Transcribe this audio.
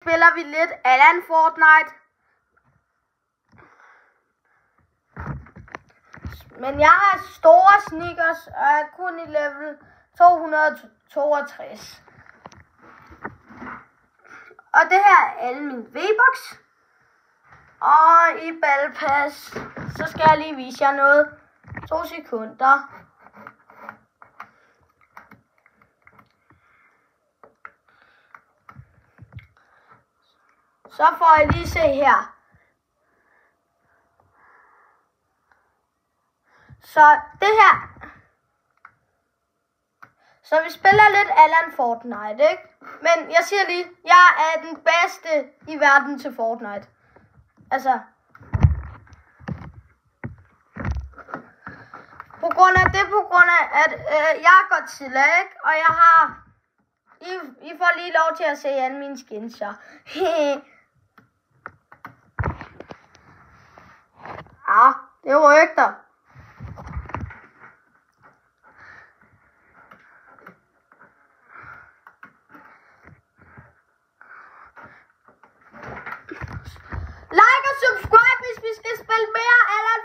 Spiller vi lidt Alan Fortnite. Men jeg har store sneakers og er kun i level 262. Og det her er alle mine V-Bucks. Og i Ballpass, så skal jeg lige vise jer noget. 2 sekunder. Så får I lige se her. Så det her. Så vi spiller lidt Alan Fortnite, ikke? Men jeg siger lige, jeg er den bedste i verden til Fortnite. Altså. På grund af at jeg er Godzilla, ikke? Og jeg har. I får lige lov til at se alle mine skins, så. Det rygter. Like og subscribe, hvis vi skal spille mere Alan